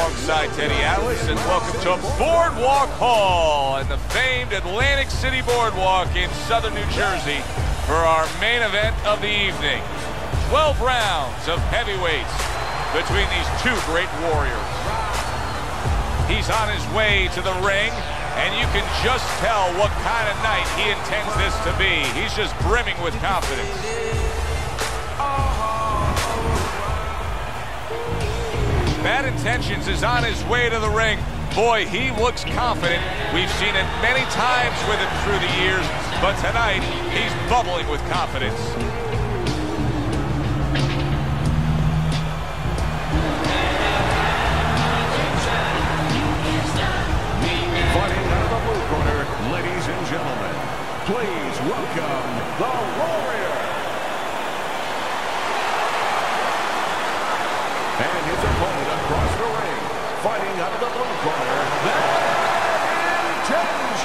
alongside Teddy Atlas, and welcome to Boardwalk Hall and the famed Atlantic City Boardwalk in southern New Jersey for our main event of the evening. 12 rounds of heavyweights between these two great warriors. He's on his way to the ring, and you can just tell what kind of night he intends this to be. He's just brimming with confidence. Bad Intentions is on his way to the ring. Boy, he looks confident. We've seen it many times with him through the years, but tonight he's bubbling with confidence. Fighting out of the blue corner, ladies and gentlemen, please welcome the Warrior. And his opponent across the ring, fighting out of the blue corner, Bad Intentions.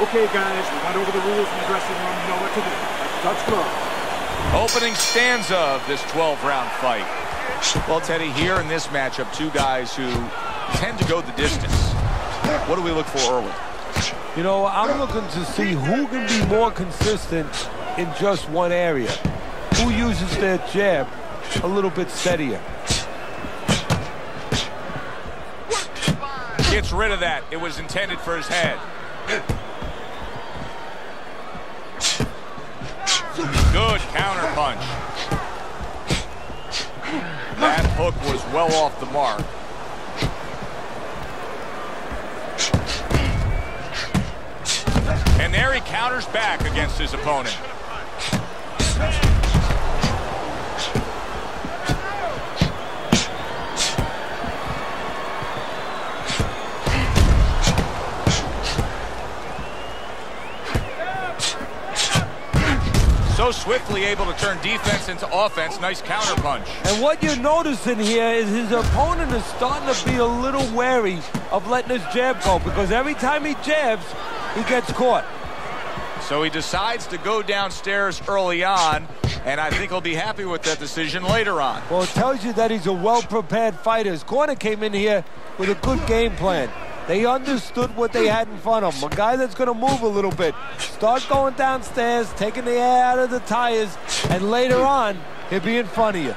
Okay, guys, we went over the rules in the dressing room. You know what to do. Let's touch gloves. Opening stanza of this 12-round fight. Well, Teddy, here in this matchup, two guys who tend to go the distance. What do we look for early? You know, I'm looking to see who can be more consistent in just one area. Who uses their jab a little bit steadier. Gets rid of that. It was intended for his head. Good counter punch. That hook was well off the mark. And there he counters back against his opponent. So swiftly able to turn defense into offense. Nice counter punch. And what you're noticing here is his opponent is starting to be a little wary of letting his jab go, because every time he jabs, he gets caught. So he decides to go downstairs early on, and I think he'll be happy with that decision later on. Well, it tells you that he's a well-prepared fighter. His corner came in here with a good game plan. They understood what they had in front of him. A guy that's going to move a little bit. Start going downstairs, taking the air out of the tires, and later on, he'll be in front of you.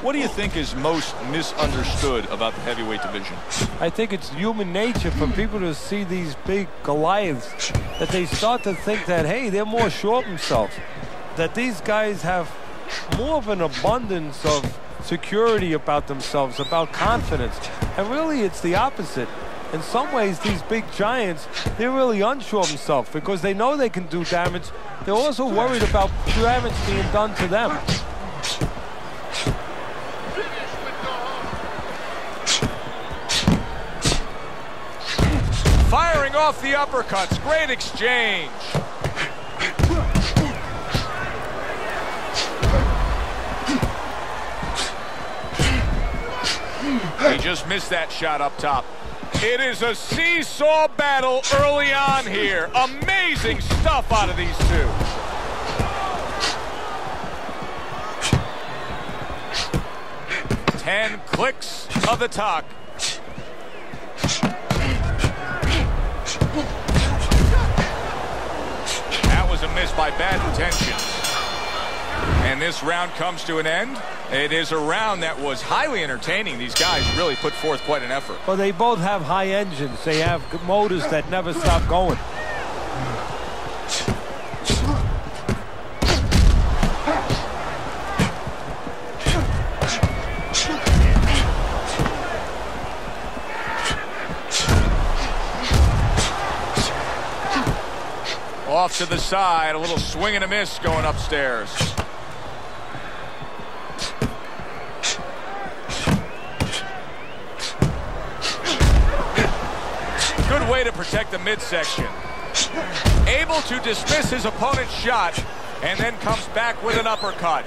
What do you think is most misunderstood about the heavyweight division? I think it's human nature for people to see these big Goliaths, that they start to think that, hey, they're more sure of themselves, that these guys have more of an abundance of security about themselves, about confidence. And really, it's the opposite. In some ways, these big giants, they're really unsure of themselves because they know they can do damage. They're also worried about damage being done to them. Firing off the uppercuts. Great exchange. He just missed that shot up top. It is a seesaw battle early on here. Amazing stuff out of these two. Ten clicks of the talk. That was a miss by Bad Intentions. And this round comes to an end. It is a round that was highly entertaining. These guys really put forth quite an effort. Well, they both have high engines. They have motors that never stop going. Off to the side, a little swing and a miss going upstairs. Good way to protect the midsection. Able to dismiss his opponent's shot, and then comes back with an uppercut.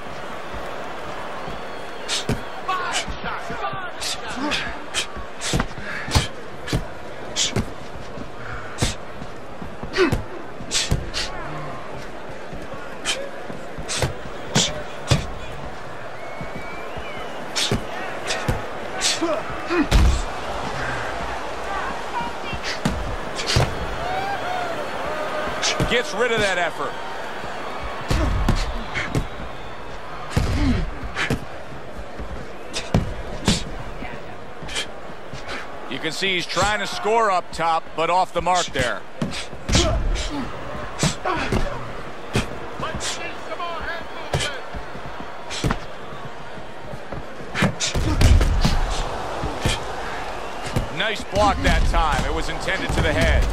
Gets rid of that effort. You can see he's trying to score up top, but off the mark there. Nice block that time. It was intended to the head.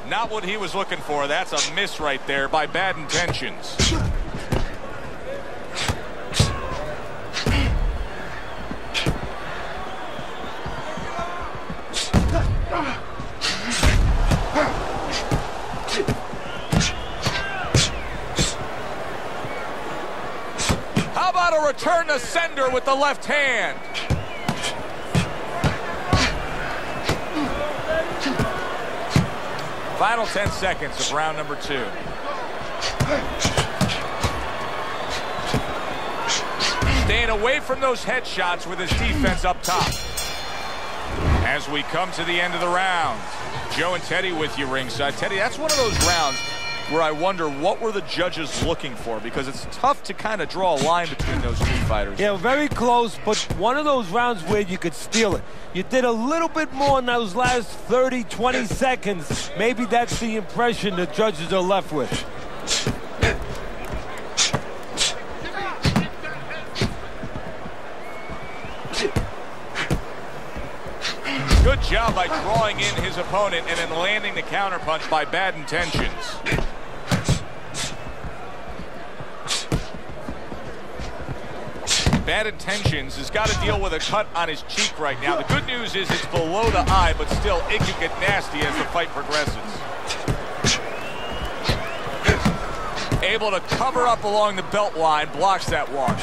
Not what he was looking for. That's a miss right there by Bad Intentions. How about a return to sender with the left hand? Final 10 seconds of round number 2. Staying away from those headshots with his defense up top. As we come to the end of the round, Joe and Teddy with you ringside. Teddy, that's one of those rounds where I wonder what were the judges looking for, because it's tough to kind of draw a line between those two fighters. Yeah, very close, but one of those rounds where you could steal it. You did a little bit more in those last 30, 20 seconds. Maybe that's the impression the judges are left with. Good job by drawing in his opponent and then landing the counterpunch by Bad Intentions. Bad Intentions has got to deal with a cut on his cheek right now. The good news is it's below the eye, but still it can get nasty as the fight progresses. Able to cover up along the belt line, blocks that one.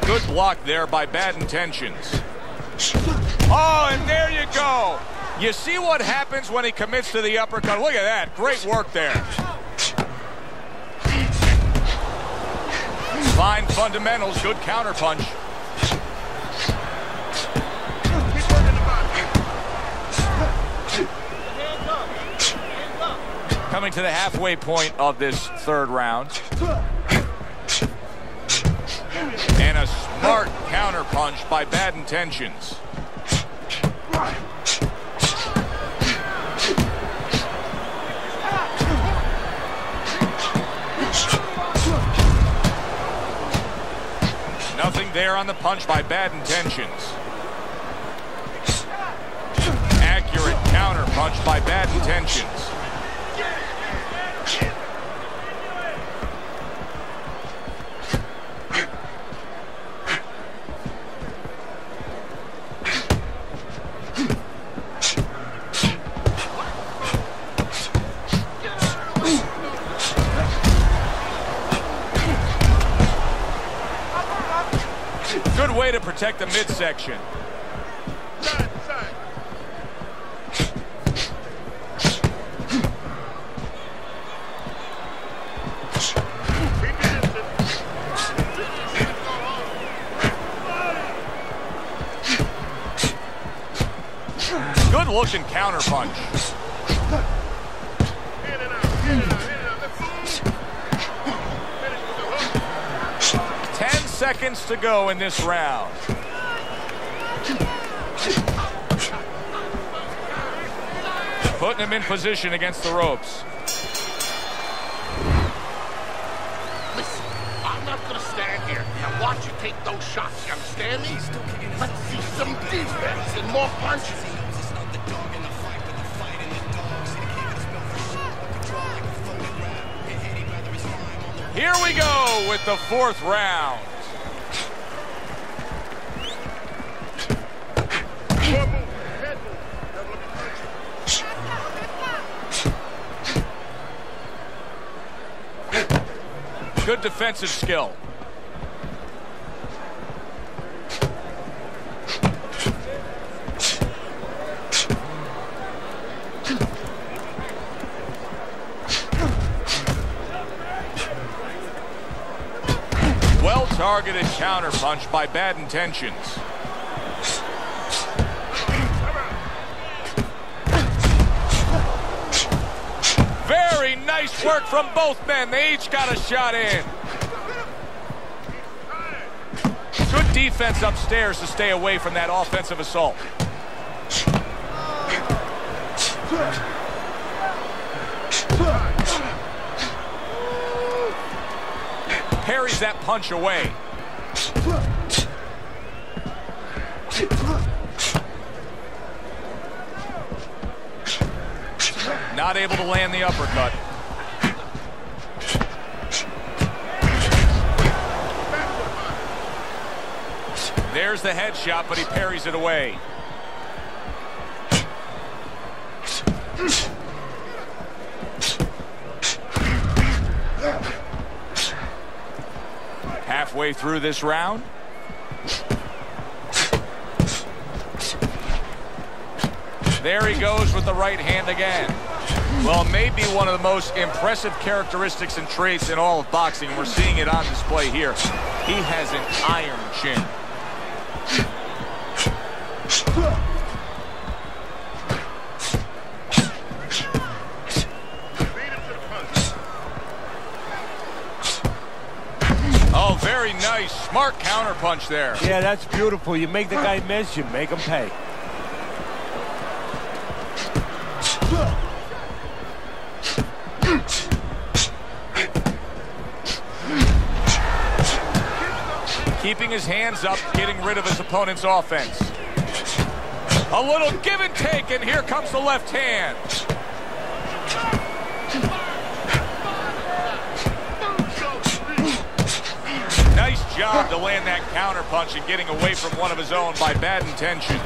Good block there by Bad Intentions. Oh, and there you go. You see what happens when he commits to the uppercut. Look at that. Great work there. Fine fundamentals. Good counterpunch. Coming to the halfway point of this third round. And a smart counterpunch by Bad Intentions. Nothing there on the punch by Bad Intentions. Accurate counterpunch by Bad Intentions. Good way to protect the midsection. Good looking counter punch. 10 seconds to go in this round. Putting him in position against the ropes. Listen, I'm not going to stand here and watch you take those shots. You understand me? Let's see some defense and more punches. Here we go with the 4th round. Good defensive skill. Well-targeted counterpunch by Bad Intentions. Very nice work from both men. They each got a shot in. Good defense upstairs to stay away from that offensive assault. Parries that punch away. Not able to land the uppercut. There's the headshot, but he parries it away. Halfway through this round. There he goes with the right hand again. Well, maybe one of the most impressive characteristics and traits in all of boxing. We're seeing it on display here. He has an iron chin. Oh, very nice. Smart counterpunch there. Yeah, that's beautiful. You make the guy miss, you make him pay. Keeping his hands up, getting rid of his opponent's offense. A little give and take, and here comes the left hand. Nice job to land that counterpunch and getting away from one of his own by Bad Intentions.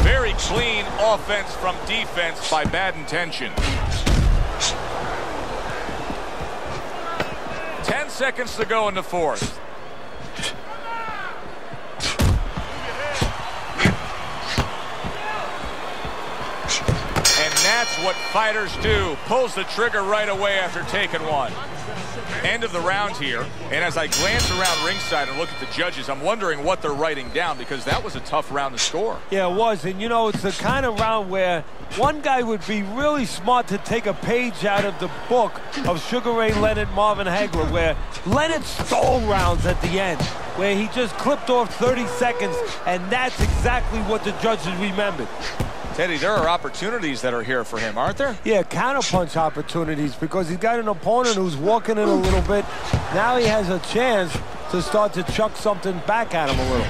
Very clean offense from defense by Bad Intentions. 10 seconds to go in the 4th. And that's what fighters do. Pulls the trigger right away after taking one. End of the round here. And as I glance around ringside and look at the judges, I'm wondering what they're writing down, because that was a tough round to score. Yeah, it was. And, you know, it's the kind of round where one guy would be really smart to take a page out of the book of Sugar Ray Leonard, Marvin Hagler, where Leonard stole rounds at the end, where he just clipped off 30 seconds, and that's exactly what the judges remembered. Teddy, there are opportunities that are here for him, aren't there? Yeah, counterpunch opportunities, because he's got an opponent who's walking in a little bit. Now he has a chance to start to chuck something back at him a little.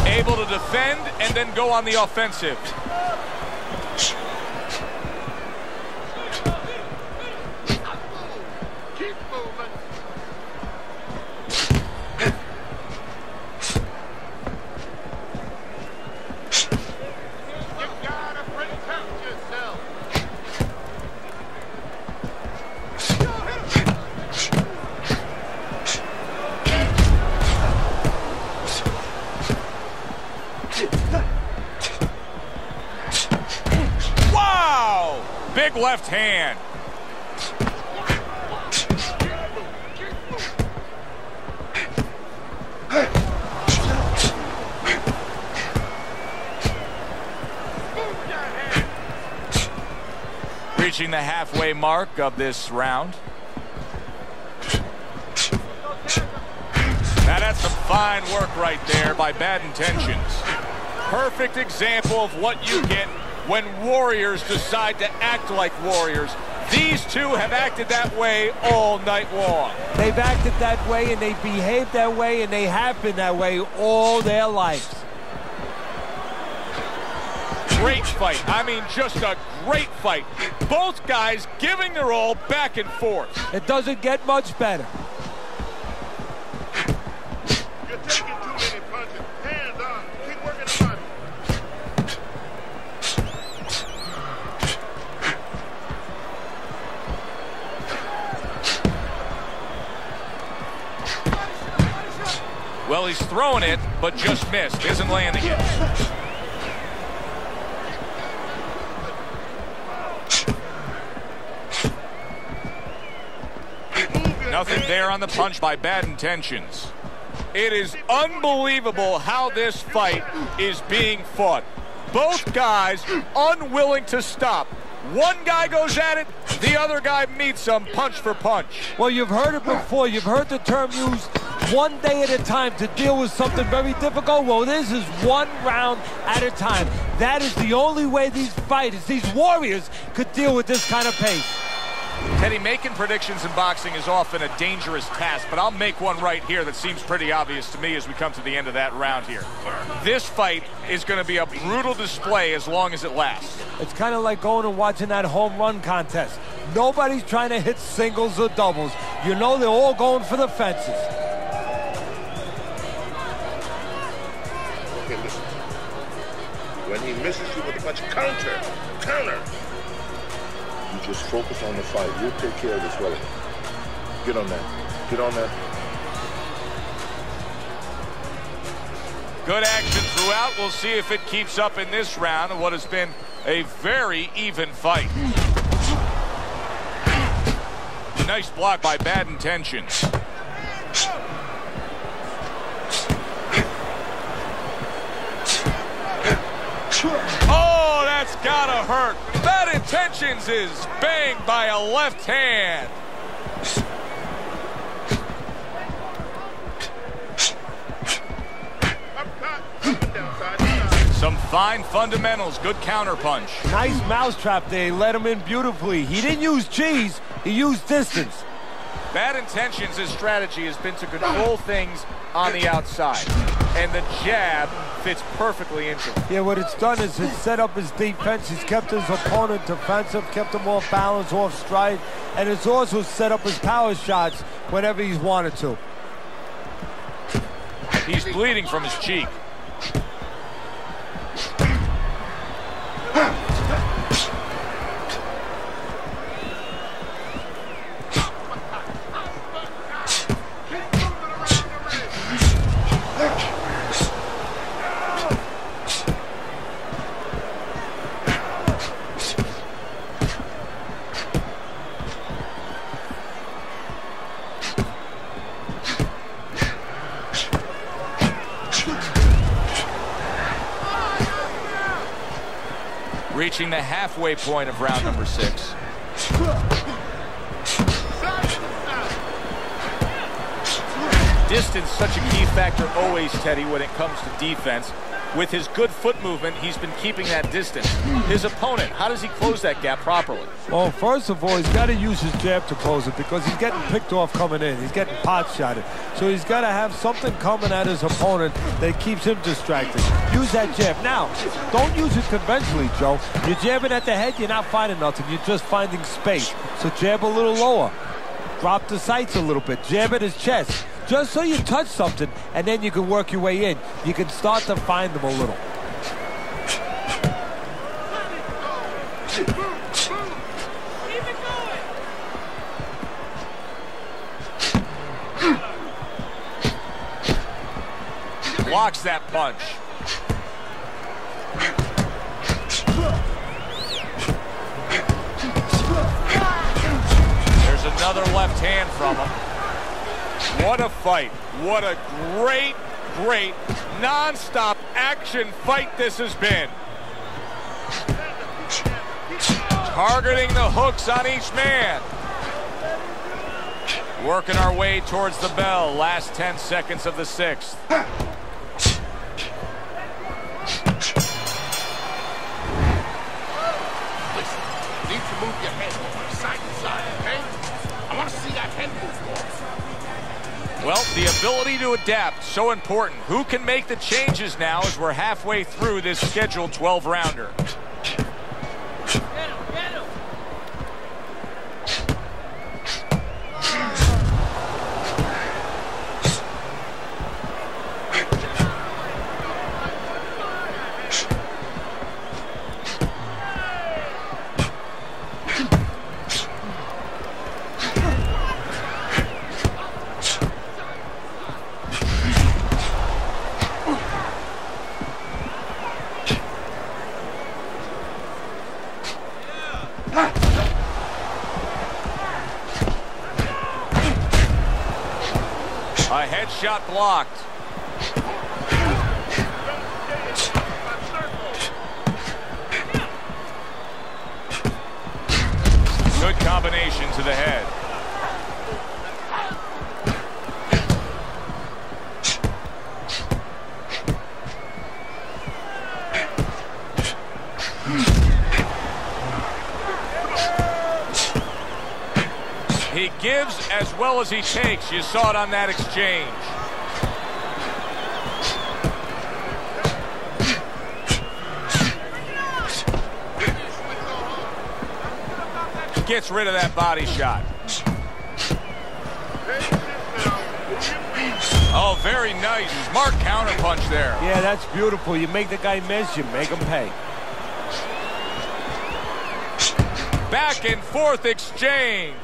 Able to defend and then go on the offensive. Big left hand. Reaching the halfway mark of this round. Now that's some fine work right there by Bad Intentions. Perfect example of what you get when warriors decide to act like warriors. These two have acted that way all night long. They've acted that way, and they behaved that way, and they have been that way all their lives. Great fight. I mean, just a great fight. Both guys giving their all back and forth. It doesn't get much better. You're taking too many punches. Hands on. Keep working the body. Well, he's throwing it, but just missed. Isn't landing it. Nothing there on the punch by Bad Intentions. It is unbelievable how this fight is being fought. Both guys unwilling to stop. One guy goes at it, the other guy meets him punch for punch. Well, you've heard it before. You've heard the term used, one day at a time to deal with something very difficult. Well, this is one round at a time. That is the only way these fighters, these warriors, could deal with this kind of pace. Teddy, making predictions in boxing is often a dangerous task, but I'll make one right here that seems pretty obvious to me as we come to the end of that round here. This fight is going to be a brutal display as long as it lasts. It's kind of like going and watching that home run contest. Nobody's trying to hit singles or doubles. You know they're all going for the fences. Okay, listen. When he misses you with a punch, counter. You just focus on the fight. You'll take care of this well. Get on that. Get on that. Good action throughout. We'll see if it keeps up in this round of what has been a very even fight. Nice block by Bad Intentions. Oh, that's gotta hurt. Bad Intentions is banged by a left hand. Some fine fundamentals, good counter punch. Nice mousetrap there. He let him in beautifully. He didn't use cheese, he used distance. Bad Intentions, his strategy has been to control things on the outside. And the jab fits perfectly into it. Yeah, what it's done is it's set up his defense. He's kept his opponent defensive, kept him off balance, off stride. And it's also set up his power shots whenever he's wanted to. He's bleeding from his cheek. Reaching the halfway point of round number 6. Distance, such a key factor always, Teddy, when it comes to defense. With his good foot movement, he's been keeping that distance. His opponent, how does he close that gap properly? Well, first of all, he's got to use his jab to close it because he's getting picked off coming in. He's getting pot-shotted. So he's got to have something coming at his opponent that keeps him distracted. Use that jab. Now, don't use it conventionally, Joe. You're jabbing at the head, you're not finding nothing. You're just finding space. So jab a little lower. Drop the sights a little bit. Jab at his chest. Just so you touch something, and then you can work your way in. You can start to find them a little. Blocks that punch. hand from him. What a fight. What a great, non-stop action fight this has been. Targeting the hooks on each man. Working our way towards the bell. Last 10 seconds of the 6th. Listen, you need to move your head from side to side, okay? I want to see that head move more. Well, the ability to adapt, so important. Who can make the changes now as we're halfway through this scheduled 12-rounder? A headshot blocked. Good combination to the head. He gives as well as he takes. You saw it on that exchange. Gets rid of that body shot. Oh, very nice. Smart counterpunch there. Yeah, that's beautiful. You make the guy miss, you make him pay. Back and forth exchange.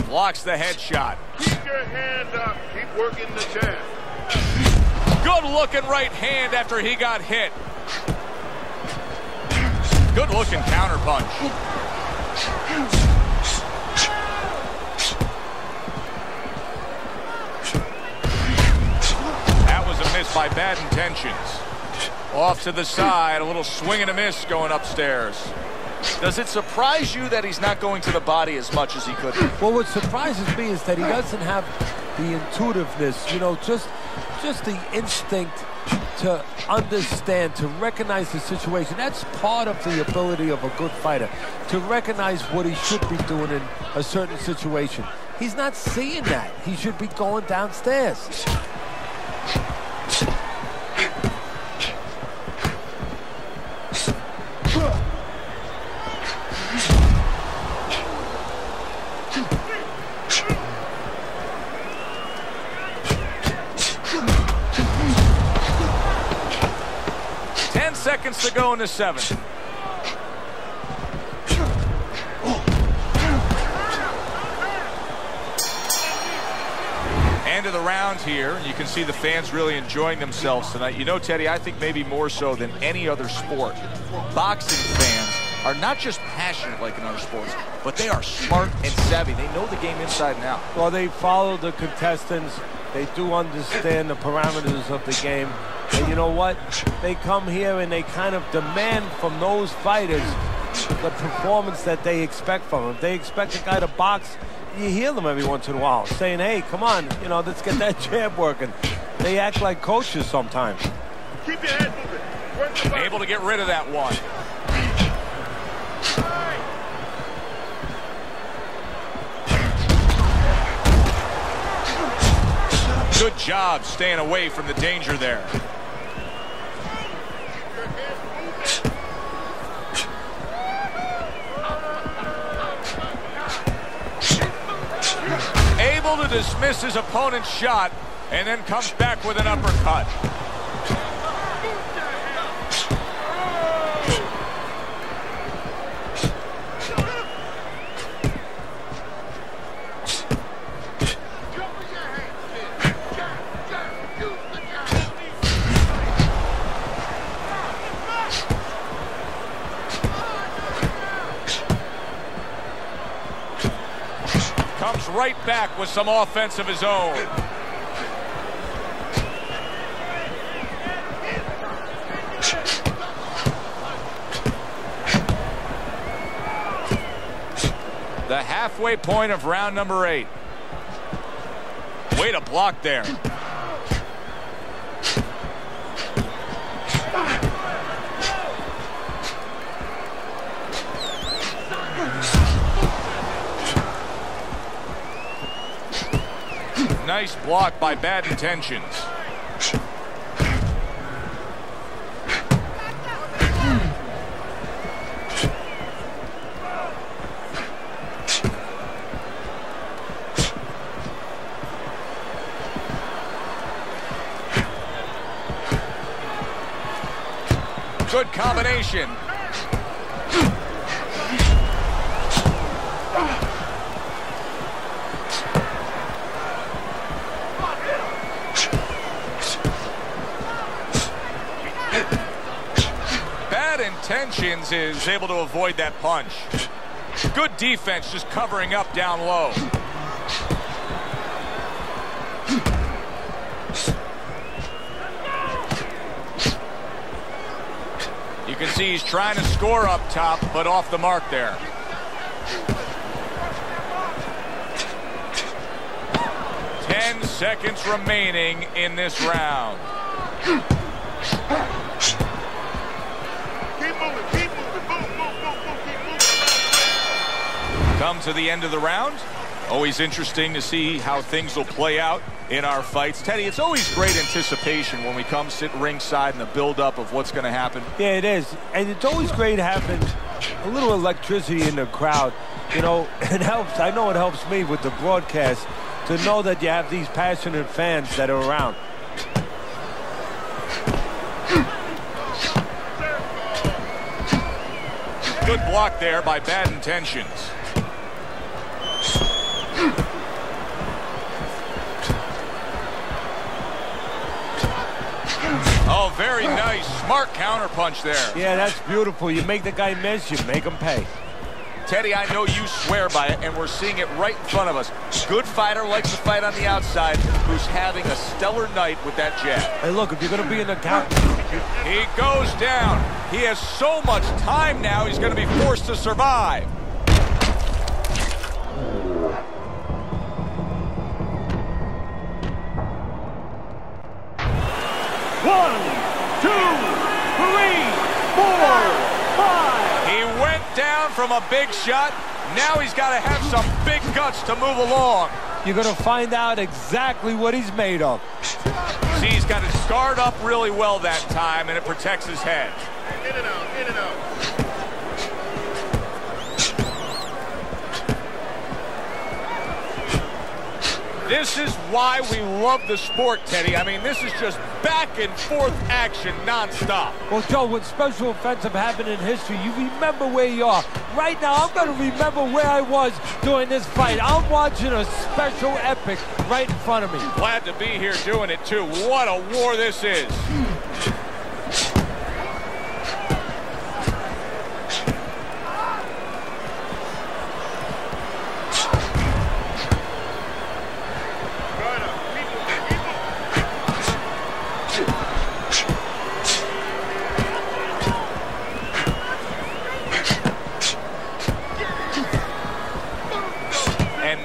Blocks the headshot. Keep your hand up. Keep working the jab. Good looking right hand after he got hit. Good looking counterpunch. That was a miss by bad intentions. Off to the side, a little swing and a miss going upstairs. Does it surprise you that he's not going to the body as much as he could? Well, what surprises me is that he doesn't have the intuitiveness, you know, just the instinct to understand, to recognize the situation. That's part of the ability of a good fighter, to recognize what he should be doing in a certain situation. He's not seeing that. He should be going downstairs. Seconds to go in the 7th. End of the round here. You can see the fans really enjoying themselves tonight. You know, Teddy, I think maybe more so than any other sport, boxing fans are not just passionate like in other sports, but they are smart and savvy. They know the game inside and out. Well, they follow the contestants. They do understand the parameters of the game. And you know what? They come here and they kind of demand from those fighters the performance that they expect from them. If they expect a guy to box, you hear them every once in a while saying, hey, come on, you know, let's get that jab working. They act like coaches sometimes. Keep your head moving. Able to get rid of that one. Good job staying away from the danger there. Able to dismiss his opponent's shot and then comes back with an uppercut. right back with some offense of his own. The halfway point of round number 8. Way to block there. Nice block by Bad Intentions. Good combination. Bad Intentions is able to avoid that punch. Good defense, just covering up down low. You can see he's trying to score up top, but off the mark there. Ten seconds remaining in this round. Come to the end of the round. Always interesting to see how things will play out in our fights. Teddy, it's always great anticipation when we come sit ringside and the build-up of what's going to happen. Yeah, it is. And it's always great having a little electricity in the crowd. You know, it helps. I know it helps me with the broadcast to know that you have these passionate fans that are around. Good block there by Bad Intentions. Oh, very nice. Smart counterpunch there. Yeah, that's beautiful. You make the guy miss, you make him pay. Teddy, I know you swear by it, and we're seeing it right in front of us. Good fighter likes to fight on the outside, who's having a stellar night with that jab. Hey, look, if you're going to be in the count... He goes down. He has so much time now, he's going to be forced to survive. One, two, three, 4, 5. He went down from a big shot. Now he's got to have some big guts to move along. You're going to find out exactly what he's made of. See, he's got it scarred up really well that time, and it protects his head. In and out, in and out. This is why we love the sport, Teddy. I mean, this is just back and forth action nonstop. Well, Joe, when special events have happened in history, you remember where you are. Right now, I'm going to remember where I was during this fight. I'm watching a special epic right in front of me. Glad to be here doing it, too. What a war this is.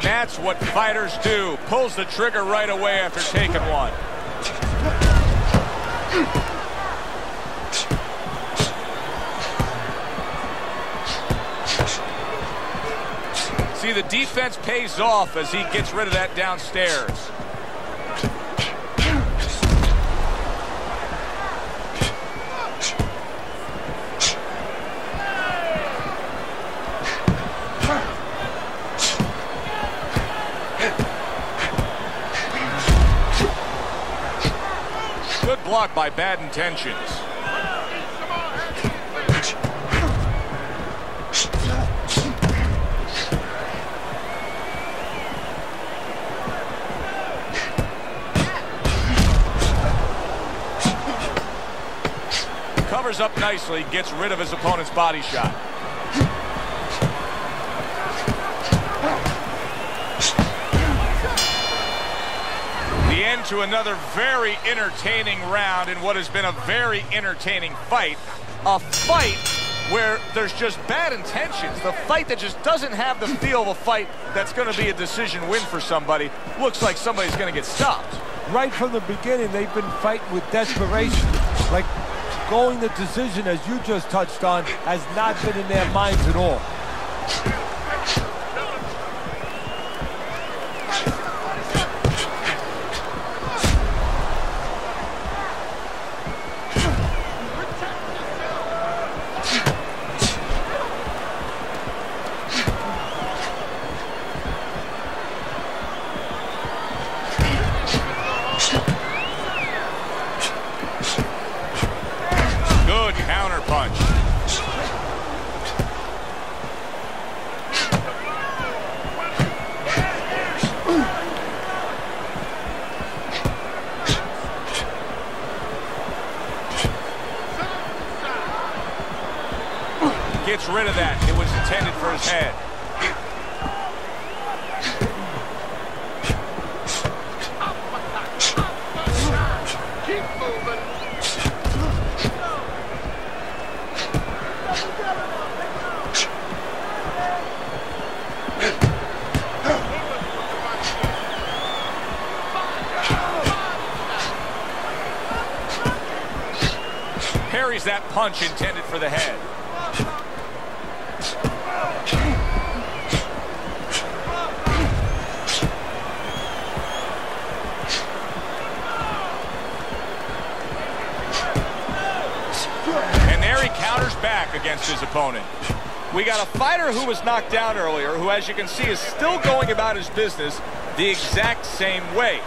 That's what fighters do. Pulls the trigger right away after taking one. See, the defense pays off as he gets rid of that downstairs. Good block by Bad Intentions. Covers up nicely, gets rid of his opponent's body shot. end to another very entertaining round in what has been a very entertaining fight. A fight where there's just bad intentions. The fight that just doesn't have the feel of a fight that's going to be a decision win for somebody. Looks like somebody's going to get stopped. Right from the beginning, they've been fighting with desperation. Like going the decision, as you just touched on, has not been in their minds at all. Gets rid of that. It was intended for his head. Keep moving. Parries that punch intended for the head. Back against his opponent. We got a fighter who was knocked down earlier, who, as you can see, is still going about his business the exact same way.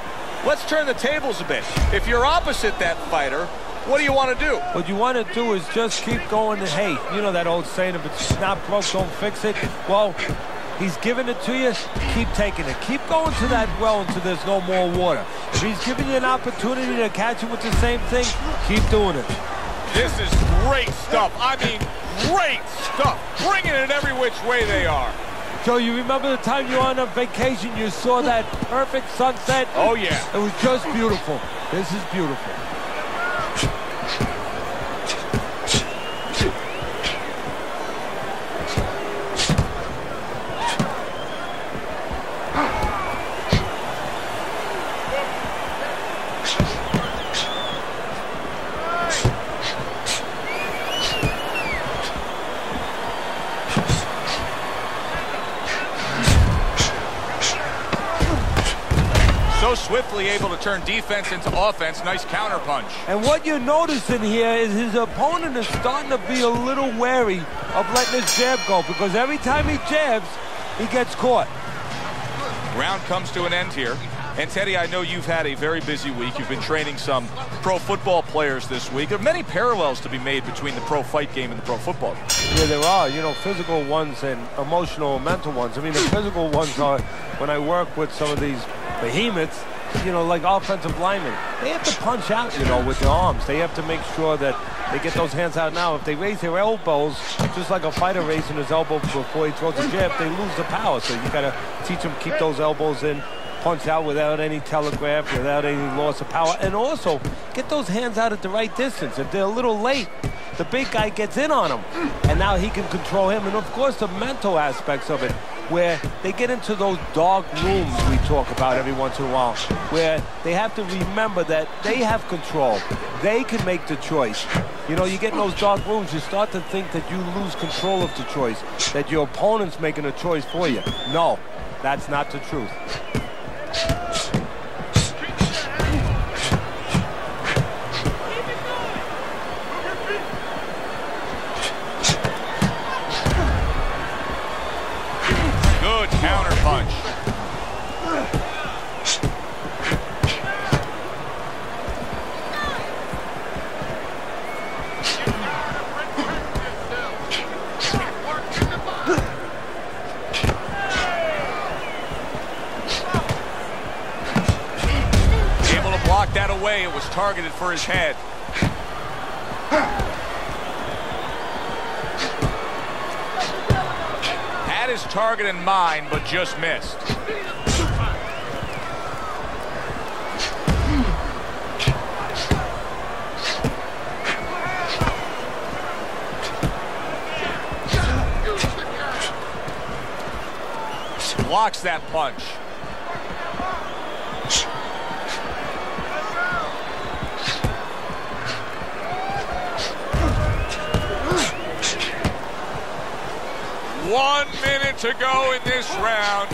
Let's turn the tables a bit. If you're opposite that fighter, what do you want to do? What you want to do is just keep going. And, hey, you know that old saying, if it's not broke, don't fix it. Well, he's giving it to you, keep taking it. Keep going to that well until there's no more water. If he's giving you an opportunity to catch him with the same thing, keep doing it. This is great stuff. I mean, great stuff. Bringing it every which way they are. Joe, you remember the time you were on a vacation, you saw that perfect sunset? Oh, yeah. It was just beautiful. This is beautiful. So swiftly able to turn defense into offense. Nice counter punch. And what you're noticing here is his opponent is starting to be a little wary of letting his jab go, because every time he jabs, he gets caught. Round comes to an end here. And Teddy, I know you've had a very busy week. You've been training some pro football players this week. There are many parallels to be made between the pro fight game and the pro football game. Yeah, there are. You know, physical ones and emotional and mental ones. I mean, the physical ones are when I work with some of these behemoths, you know, like offensive linemen. They have to punch out, you know, with their arms. They have to make sure that they get those hands out now. If they raise their elbows, just like a fighter raising his elbow before he throws a jab, they lose the power. So you got to teach them keep those elbows in, punch out without any telegraph, without any loss of power, and also get those hands out at the right distance. If they're a little late, the big guy gets in on him, and now he can control him. And of course, the mental aspects of it, where they get into those dark rooms we talk about every once in a while, where they have to remember that they have control. They can make the choice. You know, you get in those dark rooms, you start to think that you lose control of the choice, that your opponent's making a choice for you. No, that's not the truth. Good counter punch. Able to block that away. It was targeted for his head. Had his target in mind, but just missed. blocks that punch. One minute to go in this round.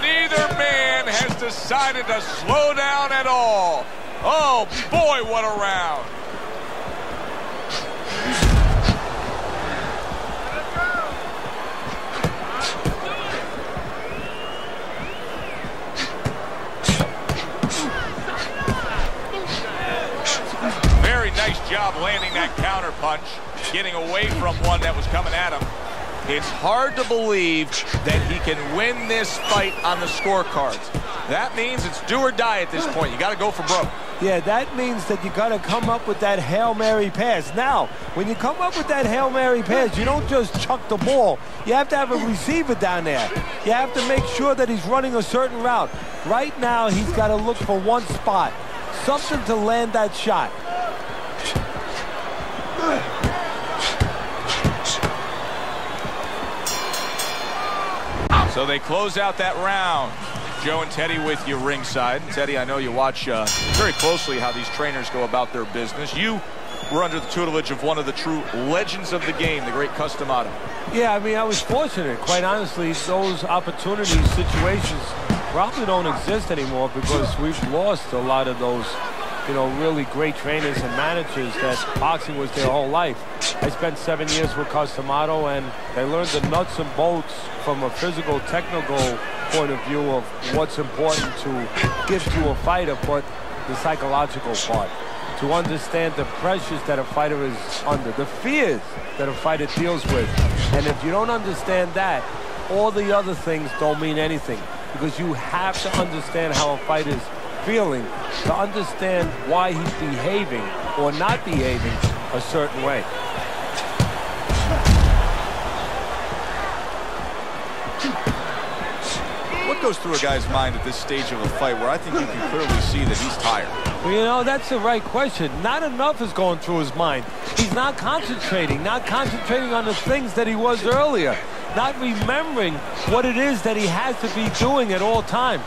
Neither man has decided to slow down at all. Oh, boy, what a round. Very nice job landing that counter punch, getting away from one that was coming at him. It's hard to believe that he can win this fight on the scorecards. That means it's do or die at this point. You got to go for broke. Yeah, that means that you got to come up with that Hail Mary pass. Now, when you come up with that Hail Mary pass, you don't just chuck the ball. You have to have a receiver down there. You have to make sure that he's running a certain route. Right now, he's got to look for one spot, something to land that shot. So they close out that round. Joe and Teddy with you ringside. Teddy, I know you watch very closely how these trainers go about their business. You were under the tutelage of one of the true legends of the game, the great Customato. Yeah, I mean, I was fortunate. Quite honestly, those opportunities, situations probably don't exist anymore because we've lost a lot of those, you know, really great trainers and managers that boxing was their whole life. I spent 7 years with Customato, and I learned the nuts and bolts from a physical, technical point of view of what's important to give to a fighter, but the psychological part. To understand the pressures that a fighter is under, the fears that a fighter deals with. And if you don't understand that, all the other things don't mean anything, because you have to understand how a fighter's feeling to understand why he's behaving or not behaving a certain way. What goes through a guy's mind at this stage of a fight where I think you can clearly see that he's tired? Well, you know, that's the right question. Not enough is going through his mind. He's not concentrating on the things that he was earlier, not remembering what it is that he has to be doing at all times.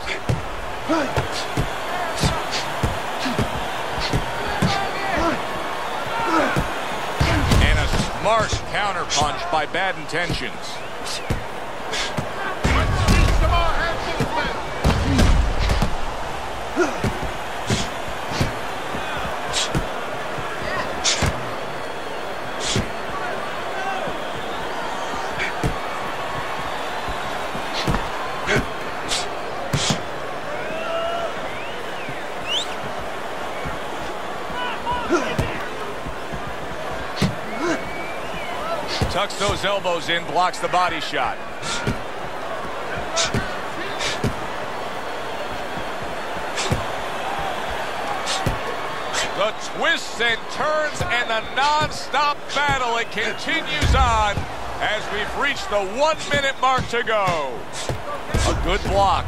And a smart counter punch by Bad Intentions. Tucks those elbows in, blocks the body shot. The twists and turns and the non-stop battle, it continues on as we've reached the 1 minute mark to go. A good block.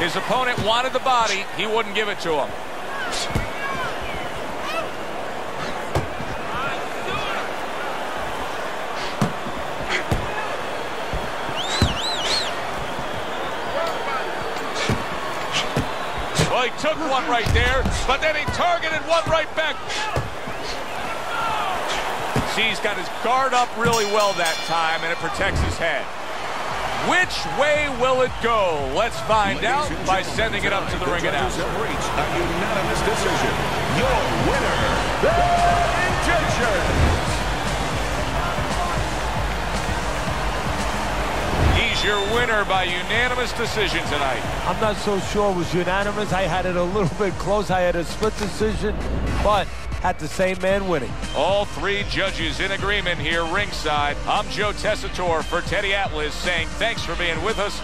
His opponent wanted the body. He wouldn't give it to him. Well, he took one right there, but then he targeted one right back. See, he's got his guard up really well that time, and it protects his head. Which way will it go? Let's find out by sending it up to the ring announcer. Have reached a unanimous decision. Your winner, Bad Intentions. He's your winner by unanimous decision tonight. I'm not so sure it was unanimous. I had it a little bit close. I had a split decision, but had the same man winning. All three judges in agreement here ringside. I'm Joe Tessitore for Teddy Atlas saying thanks for being with us.